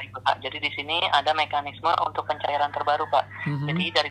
Baik, Pak. Jadi di sini ada mekanisme untuk pencairan terbaru, Pak. Jadi dari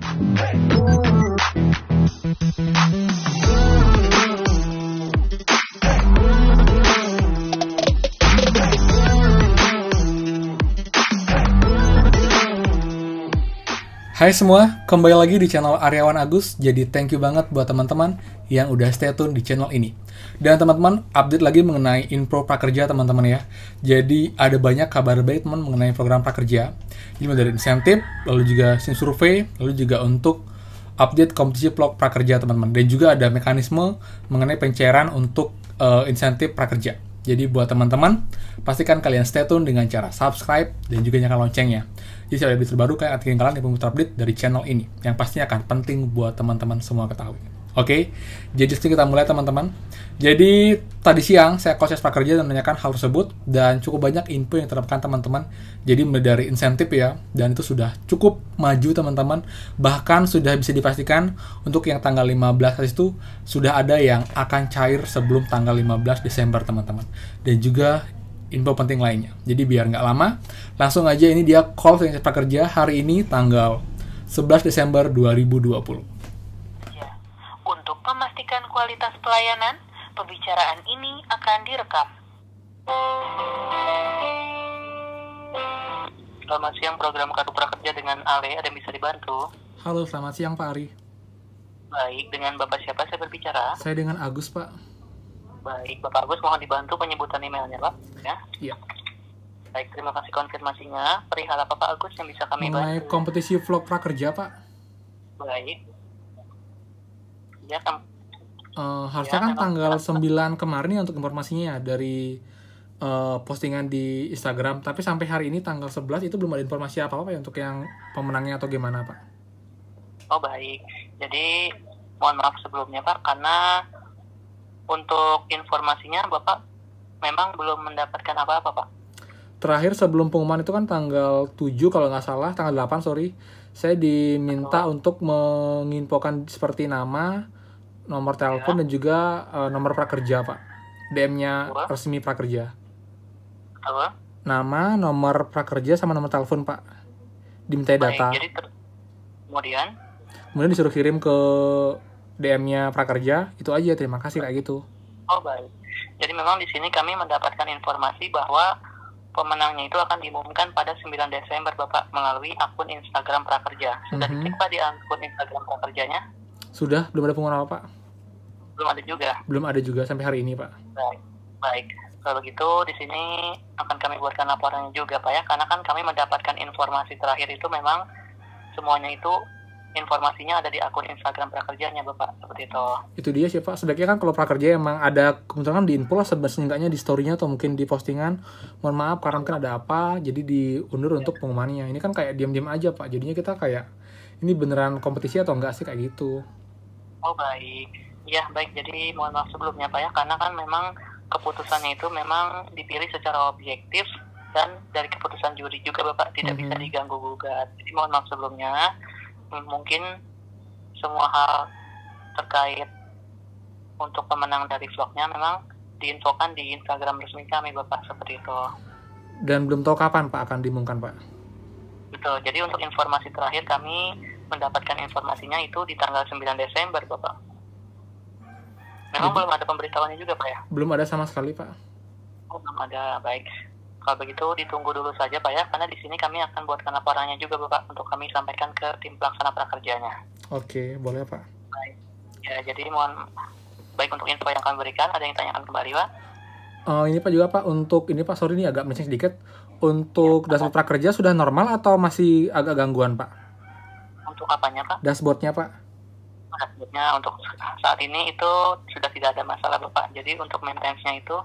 Hai semua, kembali lagi di channel Aryawan Agus. Jadi thank you banget buat teman-teman yang udah stay tune di channel ini. Dan teman-teman, update lagi mengenai info prakerja teman-teman ya. Jadi ada banyak kabar baik teman mengenai program prakerja. Jadi mulai dari insentif, lalu juga survei, lalu juga untuk update kompetisi vlog prakerja teman-teman. Dan juga ada mekanisme mengenai pencairan untuk insentif prakerja. Jadi buat teman-teman, pastikan kalian stay tune dengan cara subscribe dan juga nyalakan loncengnya. Jadi setiap update terbaru kalian akan ketinggalan info update dari channel ini, yang pastinya akan penting buat teman-teman semua ketahui. Oke, jadi sekarang kita mulai teman-teman. Jadi tadi siang saya proses prakerja dan menanyakan hal tersebut dan cukup banyak info yang diterapkan teman-teman. Jadi mulai dari insentif ya, dan itu sudah cukup maju teman-teman. Bahkan sudah bisa dipastikan untuk yang tanggal 15 itu sudah ada yang akan cair sebelum tanggal 15 Desember teman-teman. Dan juga info penting lainnya. Jadi biar nggak lama, langsung aja ini dia call yang prakerja hari ini tanggal 11 Desember 2020. ya, untuk memastikan kualitas pelayanan, pembicaraan ini akan direkam. Selamat siang, program Kartu Prakerja dengan Ale, ada yang bisa dibantu? Halo, selamat siang Pak Ari. Baik, dengan Bapak siapa saya berbicara? Saya dengan Agus Pak. Baik, Bapak Agus, mohon dibantu penyebutan emailnya, Pak. Ya. Iya. Baik, terima kasih konfirmasinya. Perihal apa, Pak Agus, yang bisa kami Mengenai bantu? kompetisi vlog prakerja Pak. Baik. Ya, Harusnya kan tanggal 9 kemarin ya untuk informasinya ya, dari postingan di Instagram. Tapi sampai hari ini tanggal 11 itu belum ada informasi apa-apa ya untuk yang pemenangnya atau gimana Pak? Oh baik, jadi mohon maaf sebelumnya Pak, karena untuk informasinya Bapak memang belum mendapatkan apa-apa Pak. Terakhir sebelum pengumuman itu kan tanggal 7 kalau nggak salah, tanggal 8 sorry. Saya diminta untuk menginfokan seperti nama, nomor telepon, dan juga nomor prakerja Pak. DM-nya resmi prakerja. Apa? Nama, nomor prakerja, sama nomor telepon Pak. Dimintai data. Baik, jadi Kemudian disuruh kirim ke DM-nya prakerja, itu aja, terima kasih kayak gitu. Oh baik, jadi memang di sini kami mendapatkan informasi bahwa pemenangnya itu akan diumumkan pada 9 Desember Bapak melalui akun Instagram prakerja. Sudah dicek Pak di akun Instagram prakerjanya? Sudah, belum ada pengumuman apa Pak? Belum ada juga. Belum ada juga sampai hari ini Pak. Baik. Kalau gitu di sini akan kami buatkan laporannya juga Pak ya, karena kan kami mendapatkan informasi terakhir itu memang semuanya itu informasinya ada di akun Instagram prakerjanya Bapak, seperti itu. Itu dia sih Pak, sebaiknya kan kalau prakerja emang ada kebetulan di info lah seenggaknya di story-nya atau mungkin di postingan, mohon maaf karena mungkin ada apa, jadi diundur untuk pengumumannya. Ini kan kayak diam-diam aja Pak, jadinya kita kayak ini beneran kompetisi atau enggak sih kayak gitu. Oh baik, ya baik, jadi mohon maaf sebelumnya Pak ya, karena kan memang keputusannya itu memang dipilih secara objektif dan dari keputusan juri juga Bapak tidak bisa diganggu gugat. Jadi mohon maaf sebelumnya. Mungkin semua hal terkait untuk pemenang dari vlognya memang diinfokan di Instagram resmi kami Bapak, seperti itu. Dan belum tahu kapan Pak akan diumumkan Pak? Betul, jadi untuk informasi terakhir kami mendapatkan informasinya itu di tanggal 9 Desember Bapak. Memang belum ada pemberitahuannya juga Pak ya? Belum ada sama sekali Pak. Oh belum ada, baik. Kalau begitu ditunggu dulu saja Pak ya, karena di sini kami akan buatkan laporannya juga Bapak untuk kami sampaikan ke tim pelaksana prakerjanya. Oke, boleh Pak. Baik. Ya, jadi mohon baik untuk info yang kami berikan, ada yang tanyakan kembali Pak? Ini Pak juga Pak, untuk ini Pak, sorry ini agak melenceng sedikit. Untuk dashboard prakerja sudah normal atau masih agak gangguan Pak? Untuk apanya Pak? Dashboardnya Pak? Dashboardnya untuk saat ini itu sudah tidak ada masalah Bapak. Jadi untuk maintenance-nya itu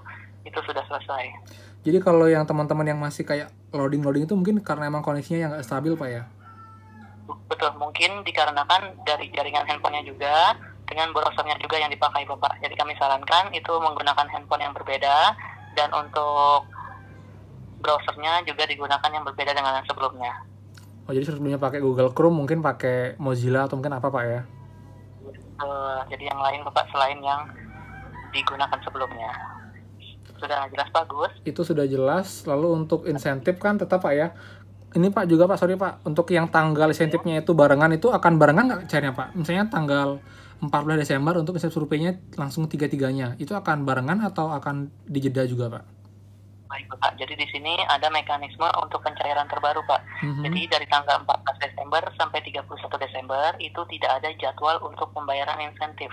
sudah selesai. Jadi kalau yang teman-teman yang masih kayak loading itu mungkin karena emang koneksinya yang nggak stabil Pak ya? Betul, mungkin dikarenakan dari jaringan handphonenya juga dengan browsernya juga yang dipakai Bapak. Jadi kami sarankan itu menggunakan handphone yang berbeda, dan untuk browsernya juga digunakan yang berbeda dengan yang sebelumnya. Oh jadi sebelumnya pakai Google Chrome, mungkin pakai Mozilla atau mungkin apa Pak ya? Jadi yang lain Bapak selain yang digunakan sebelumnya. Sudah jelas bagus. Itu sudah jelas. Lalu untuk insentif kan tetap Pak ya. Ini Pak juga Pak, sorry Pak, untuk yang tanggal insentifnya itu barengan, itu akan barengan nggak cairnya Pak? Misalnya tanggal 14 Desember untuk insentif surveinya langsung tiga-tiganya, itu akan barengan atau akan dijeda juga Pak? Baik Pak, jadi di sini ada mekanisme untuk pencairan terbaru Pak. Jadi dari tanggal 14 Desember sampai 31 Desember itu tidak ada jadwal untuk pembayaran insentif.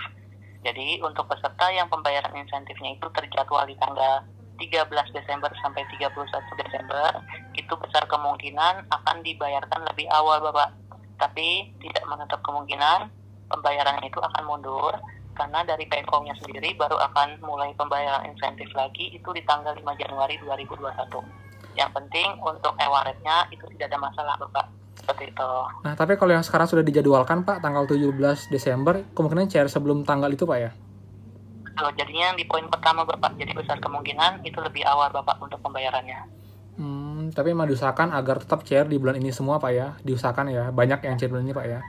Jadi untuk peserta yang pembayaran insentifnya itu terjadwal di tanggal 13 Desember sampai 31 Desember, itu besar kemungkinan akan dibayarkan lebih awal Bapak. Tapi tidak menutup kemungkinan pembayaran itu akan mundur, karena dari PMK-nya sendiri baru akan mulai pembayaran insentif lagi itu di tanggal 5 Januari 2021. Yang penting untuk e-walletnya itu tidak ada masalah Bapak. Seperti itu. Nah, tapi kalau yang sekarang sudah dijadwalkan Pak, tanggal 17 Desember, kemungkinan cair sebelum tanggal itu Pak ya? Jadinya di poin pertama Bapak, jadi besar kemungkinan itu lebih awal Bapak untuk pembayarannya. Tapi memang diusahakan agar tetap cair di bulan ini semua Pak ya, diusahakan ya, banyak yang cair bulan ini Pak ya.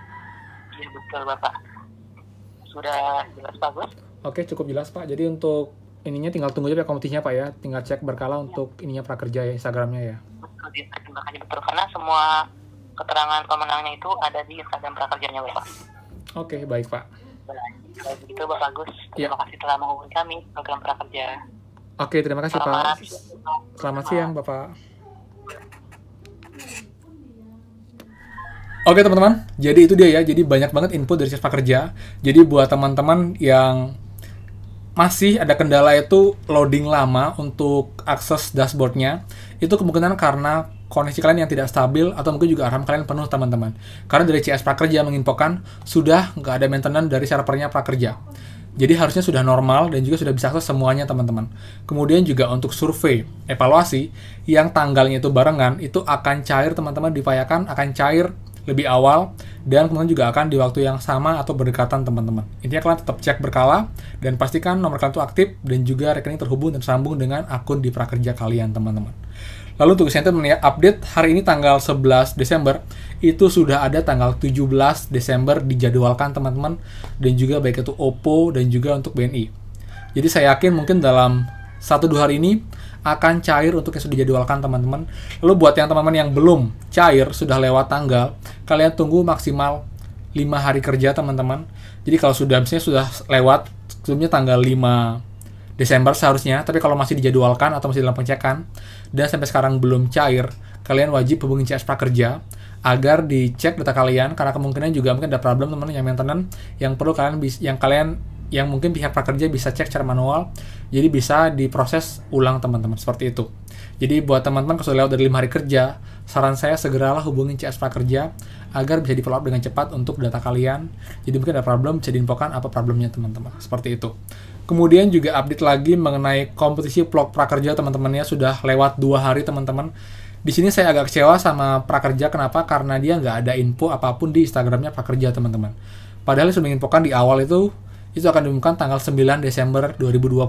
Iya betul Bapak. Sudah jelas bagus. Oke, cukup jelas Pak. Jadi untuk ininya tinggal tunggu aja kompetisinya Pak ya, tinggal cek berkala untuk ininya prakerja ya, Instagramnya ya. Betul, terima kasih betul, karena semua keterangan pemenangnya itu ada di Instagram prakerjanya Bapak. Oke, baik Pak. Baik, begitu Bapak Agus. Terima kasih telah menghubungi kami program prakerja. Oke, terima kasih Pak. Selamat siang Bapak. Oke teman-teman, jadi itu dia ya. Jadi banyak banget info dari CS Prakerja. Jadi buat teman-teman yang masih ada kendala itu loading lama untuk akses dashboardnya, itu kemungkinan karena koneksi kalian yang tidak stabil atau mungkin juga RAM kalian penuh teman-teman. Karena dari CS Prakerja menginfokan sudah nggak ada maintenance dari servernya Prakerja. Jadi harusnya sudah normal dan juga sudah bisa akses semuanya teman-teman. Kemudian juga untuk survei, evaluasi yang tanggalnya itu barengan, itu akan cair teman-teman, diupayakan akan cair lebih awal dan kemudian juga akan di waktu yang sama atau berdekatan teman-teman. Intinya kalian tetap cek berkala dan pastikan nomor kalian itu aktif dan juga rekening terhubung dan tersambung dengan akun di Prakerja kalian teman-teman. Lalu untuk insentif update hari ini tanggal 11 Desember itu sudah ada tanggal 17 Desember dijadwalkan teman-teman, dan juga baik itu OPPO dan juga untuk BNI. Jadi saya yakin mungkin dalam 1-2 hari ini akan cair untuk yang sudah dijadwalkan teman-teman. Lalu buat yang teman-teman yang belum cair, sudah lewat tanggal, kalian tunggu maksimal 5 hari kerja teman-teman. Jadi kalau sudah misalnya sudah lewat sebelumnya tanggal 5 Desember seharusnya, tapi kalau masih dijadwalkan atau masih dalam pengecekan dan sampai sekarang belum cair, kalian wajib hubungi CS Prakerja agar dicek data kalian, karena kemungkinan juga mungkin ada problem teman-teman yang maintenance yang perlu yang mungkin pihak Prakerja bisa cek secara manual, jadi bisa diproses ulang teman-teman, seperti itu. Jadi buat teman-teman kalau sudah lewat dari 5 hari kerja, saran saya segeralah hubungi CS Prakerja agar bisa di follow up dengan cepat untuk data kalian. Jadi mungkin ada problem, bisa diinfokan apa problemnya teman-teman, seperti itu. Kemudian juga update lagi mengenai kompetisi vlog Prakerja teman-temannya, sudah lewat 2 hari teman-teman. Di sini saya agak kecewa sama Prakerja, kenapa? Karena dia nggak ada info apapun di Instagramnya Prakerja teman-teman. Padahal sudah menginfokan di awal itu akan diumumkan tanggal 9 Desember 2020.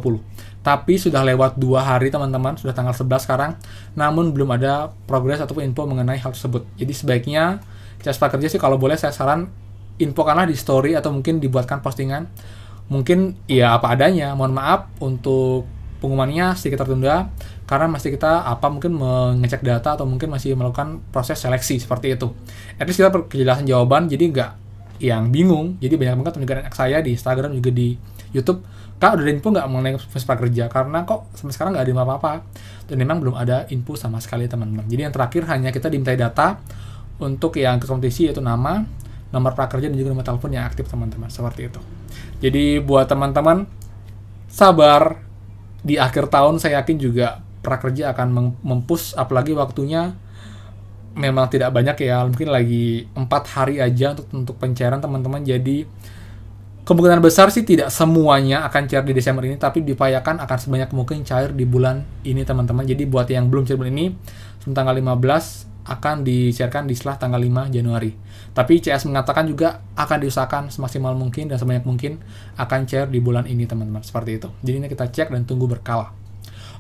Tapi sudah lewat 2 hari teman-teman, sudah tanggal 11 sekarang, namun belum ada progres ataupun info mengenai hal tersebut. Jadi sebaiknya CS Prakerja sih kalau boleh saya saran infokanlah di story atau mungkin dibuatkan postingan. Mungkin ya apa adanya, mohon maaf untuk pengumumannya sedikit tertunda karena masih kita mungkin mengecek data atau mungkin masih melakukan proses seleksi seperti itu. At least kita kejelasan jawaban, jadi nggak yang bingung. Jadi banyak banget pendengaran saya di Instagram juga di YouTube, Kak udah ada info nggak mengenai CS Prakerja, karena kok sampai sekarang nggak ada apa-apa, dan memang belum ada info sama sekali teman-teman. Jadi yang terakhir hanya kita dimintai data untuk yang ke kompetisi, yaitu nama, nomor Prakerja dan juga nomor telepon yang aktif teman-teman, seperti itu. Jadi buat teman-teman sabar, di akhir tahun saya yakin juga Prakerja akan mempush, apalagi waktunya memang tidak banyak ya, mungkin lagi 4 hari aja untuk pencairan teman-teman. Jadi kemungkinan besar sih tidak semuanya akan cair di Desember ini, tapi diupayakan akan sebanyak mungkin cair di bulan ini teman-teman. Jadi buat yang belum cair bulan ini, tanggal 15 akan dicairkan di setelah tanggal 5 Januari. Tapi CS mengatakan juga akan diusahakan semaksimal mungkin dan sebanyak mungkin akan cair di bulan ini teman-teman, seperti itu. Jadi ini kita cek dan tunggu berkala.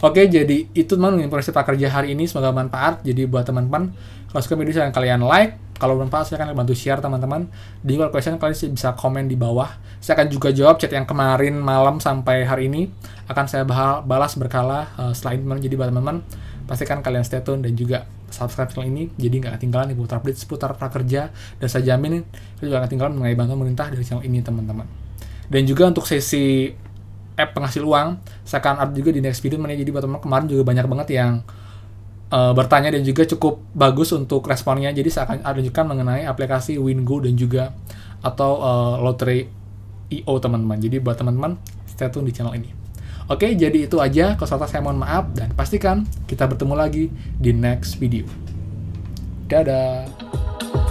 Oke, jadi itu teman-teman informasi Prakerja hari ini, semoga bermanfaat. Jadi buat teman-teman, kalau suka video silahkan kalian like, Kalau bermanfaat, silahkan bantu share teman-teman. Di kalau question kalian bisa komen di bawah. Saya akan juga jawab chat yang kemarin malam sampai hari ini. Akan saya balas berkala setelah ini. Jadi buat teman-teman, pastikan kalian stay tune dan juga subscribe channel ini. Jadi nggak ketinggalan nih update seputar prakerja. Dan saya jamin kalian juga nggak ketinggalan mengenai bantuan pemerintah dari channel ini teman-teman. Dan juga untuk sesi app penghasil uang, saya akan update juga di next video. Jadi buat teman-teman, kemarin juga banyak banget yang bertanya dan juga cukup bagus untuk responnya. Jadi saya akan tunjukkan mengenai aplikasi Wingo dan juga atau Lottery.io teman-teman. Jadi buat teman-teman, stay tune di channel ini. Oke, jadi itu aja. Kalau salah saya mohon maaf, dan pastikan kita bertemu lagi di next video. Dadah!